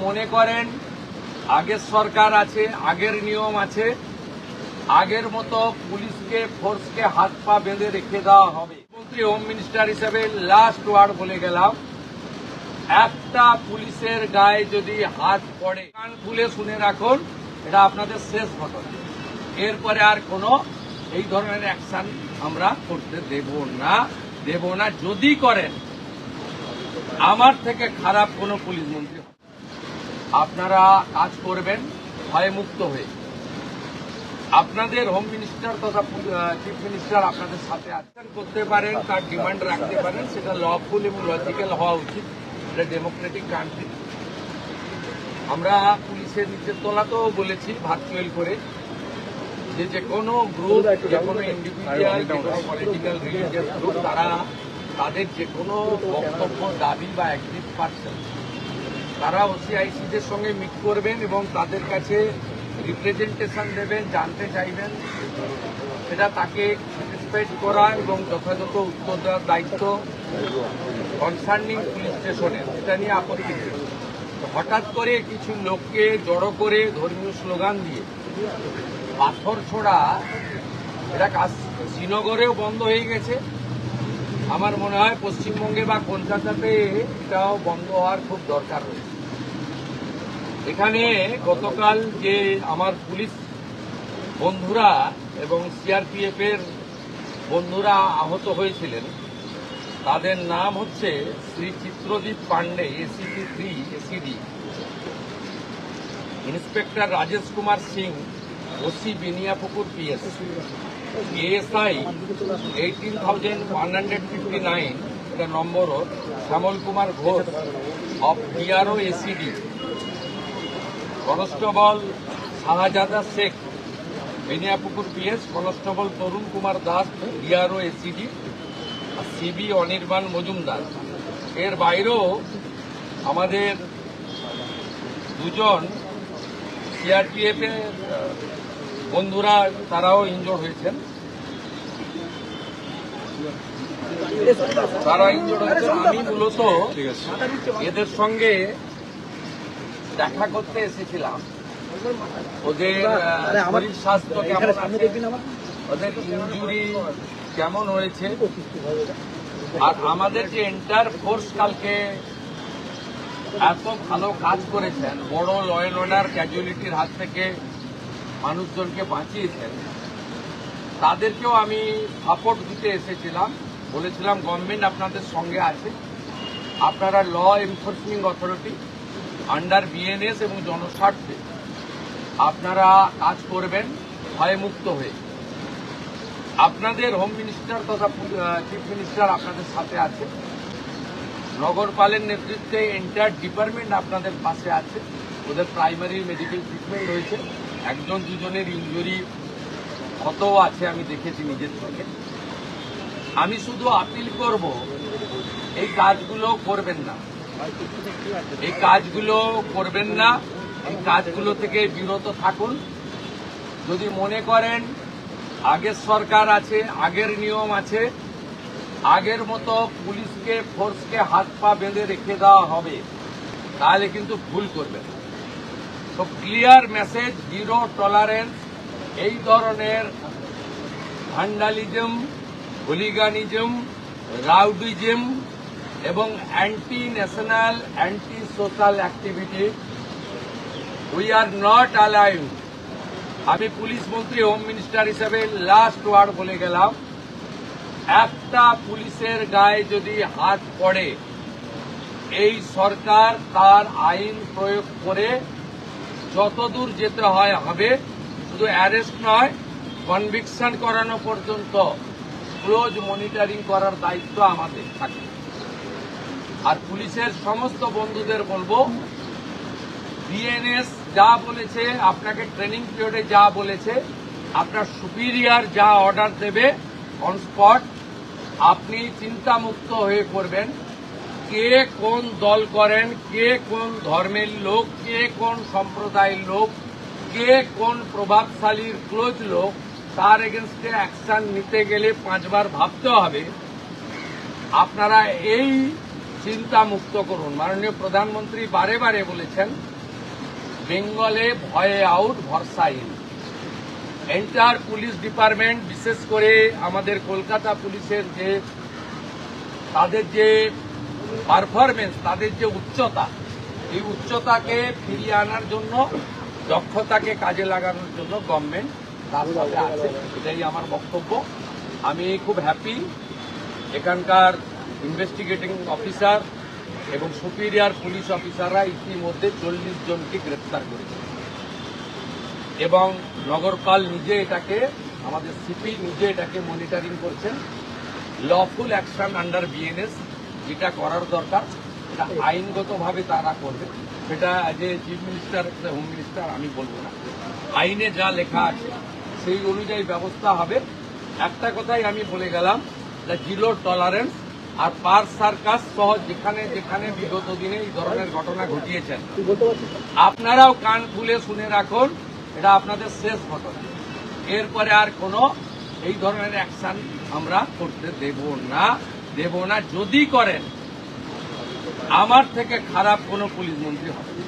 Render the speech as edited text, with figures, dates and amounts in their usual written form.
মনে করেন আগের সরকার আছে, আগের নিয়ম আছে, আগের মতো পুলিশকে ফোর্সকে হাত পা বেঁধে রেখে দেওয়া হবে। মন্ত্রী হোম মিনিস্টার হিসেবে লাস্ট ওয়ার্ড বলে গেলাম, একটা পুলিশের গায়ে যদি হাত পড়ে কান খুলে শুনে রাখুন, এটা আপনাদের শেষ ঘটনা। এরপরে আর কোনো এই ধরনের অ্যাকশন আমরা করতে দেব না। যদি করেন আমার থেকে খারাপ কোনো পুলিশ মন্ত্রী, আপনারা কাজ করবেন ভয়মুক্ত হয়ে। আপনাদের হোম মিনিস্টার তথা চিফ মিনিস্টার আপনাদের সাথে আছেন, করতে পারেন, তার ডিমান্ড রাখতে পারেন, সেটা লফুল এবং লজিক্যাল হওয়া উচিত। এটা ডেমোক্রেটিক কান্ট্রি। আমরা পুলিশের নিচের তলাতেও বলেছি ভার্চুয়াল করে যে কোনো গ্রুপ, যে কোনো ইন্ডিভিজুয়াল, যে কোনো পলিটিক্যাল রিলিজিয়াস গ্রুপ, তারা তাদের যে কোনো বক্তব্য, দাবি বা অ্যাক্টিভ পারসন, তারা ওসিআইসিদের সঙ্গে মিট করবেন এবং তাদের কাছে রিপ্রেজেন্টেশন দেবেন, জানতে চাইবেন, সেটা তাকে স্যাটিসফাইড করা এবং যথাযথ উত্তর দেওয়ার দায়িত্ব কনসার্নিং পুলিশ স্টেশনের। এটা নিয়ে আপত্তি নেই। হঠাৎ করে কিছু লোককে জড়ো করে ধর্মীয় স্লোগান দিয়ে পাথর ছোড়া, এটা শ্রীনগরেও বন্ধ হয়ে গেছে। আমার মনে হয় পশ্চিমবঙ্গে বা কলকাতাতে এটাও বন্ধ হওয়ার খুব দরকার রয়েছে। এখানে গতকাল যে আমার পুলিশ বন্ধুরা এবং সিআরপিএফ এর বন্ধুরা আহত হয়েছিলেন, তাদের নাম হচ্ছে Shri Chitradip Pande, ACP 3 ACD, inspector Rajesh Kumar Singh, OC Beniapukur PS, ASI 18,159, এটা নম্বর, Shyamal Kumar Ghosh of DRO ACD, constable Shahjada Sheikh, Beniapukur PS, constable Tarun Kumar Das, DRO ACD, CB Anirban Majumdar. এর বাইরেও আমাদের দুজন সিআরপিএফ এর বন্ধুরা, তারাও ইনজোর্ড হয়েছেন। আমি মূলত এদের সঙ্গে দেখা করতে এসেছিলাম, ওদের শরীর স্বাস্থ্য কেমন আছে, ওদের ইনজুরি কেমন হয়েছে, আর আমাদের যে এন্টায়ার ফোর্স কালকে এত ভালো কাজ করেছেন, বড় ল অ্যান্ড অর্ডার ক্যাজুয়ালিটির হাত থেকে মানুষজনকে বাঁচিয়েছেন, তাদেরকেও আমি সাপোর্ট দিতে এসেছিলাম। বলেছিলাম গভর্নমেন্ট আপনাদের সঙ্গে আছে, আপনারা law enforcing authority under BNS এবং জনস্বার্থে আপনারা কাজ করবেন ভয়মুক্ত হয়ে। আপনাদের হোম মিনিস্টার তথা চিফ মিনিস্টার আপনাদের সাথে আছে, নগরপালের নেতৃত্বে এন্টায়ার ডিপার্টমেন্ট আপনাদের পাশে আছে। ওদের প্রাইমারি মেডিকেল ট্রিটমেন্ট হয়েছে, একজন দুজনের ইনজুরি কতও আছে আমি দেখেছি নিজের চোখে। আমি শুধু আপিল করব, এই কাজগুলো করবেন না, এই কাজগুলো করবেন না, এই কাজগুলো থেকে বিরত থাকুন। যদি মনে করেন আগের সরকার আছে, আগের নিয়ম আছে, আগের মতো পুলিশকে ফোর্সকে হাত পা বেঁধে রেখে দেওয়া হবে, তাহলে কিন্তু ভুল করবেন। তো ক্লিয়ার মেসেজ, জিরো টলারেন্স এই ধরনের ভ্যান্ডালিজম, হুলিগানিজম, রাউডিজম এবং anti national, anti social activity we are not allowed. আমি পুলিশ মন্ত্রী হোম মিনিস্টার হিসেবে লাস্ট ওয়ার্ড বলে গেলাম, একটা পুলিশের গায়ে যদি হাত পড়ে, এই সরকার তার আইন প্রয়োগ করে যতদূর যেতে হয় হবে। শুধু অ্যারেস্ট নয়, কনভিকশন করানো পর্যন্ত ক্লোজ মনিটরিং করার দায়িত্ব আমাদের থাকে। আর পুলিশের সমস্ত বন্ধুদের বলবো, বিএনএস যা বলেছে, আপনাকে ট্রেনিং পিরিয়ডে যা বলেছে, আপনার সুপিরিয়র যা অর্ডার দেবে অন স্পট, আপনি চিন্তামুক্ত হয়ে করবেন। কে কোন দল করেন, কে কোন ধর্মের লোক, কে কোন সম্প্রদায়ের লোক, কে কোন প্রভাবশালীর ক্লোজ লোক, তার এগেনস্টে অ্যাকশন নিতে গেলে 5 বার ভাবতে হবে। আপনারা এই চিন্তা মুক্ত করুন। মাননীয় প্রধানমন্ত্রী বারে বারে বলেছেন বেঙ্গলে ভয়ে আউট ভরসা ইন। এন্টার পুলিশ ডিপার্টমেন্ট, বিশেষ করে আমাদের কলকাতা পুলিশের যে তাদের যে পারফরমেন্স, তাদের যে উচ্চতা, এই উচ্চতাকে ফিরিয়ে আনার জন্য, দক্ষতাকে কাজে লাগানোর জন্য গভর্নমেন্ট তার সাথে আছে। এটাই আমার বক্তব্য। আমি খুব হ্যাপি এখানকার ইনভেস্টিগেটিং অফিসার এবং সুপিরিয়র পুলিশ অফিসাররা ইতিমধ্যে 40 জনকে গ্রেপ্তার করেছে এবং নগরপাল নিজে এটাকে, আমাদের সিপি নিজে এটাকে মনিটরিং করছেন। লফুল অ্যাকশন আন্ডার বিএনএস, যেটা করার দরকার এটা আইনগতভাবে তারা করবে। সেটা as a chief minister, home minister আমি বলবো না। আইনে যা লেখা আছে সেই অনুযায়ী ব্যবস্থা হবে। একটা কথাই আমি বলে গেলাম, জিরো টলারেন্স। আর পার্ক সার্কাস সহ যেখানে যেখানে বিগত দিনে এই ধরনের ঘটনা ঘটিয়েছেন, আপনারাও কান খুলে শুনে রাখুন, এটা আপনাদের শেষ ঘটনা। এরপরে আর কোনো এই ধরনের অ্যাকশন আমরা করতে দেব না। যদি করেন, আমার থেকে খারাপ কোনো পুলিশ মন্ত্রী হবে না।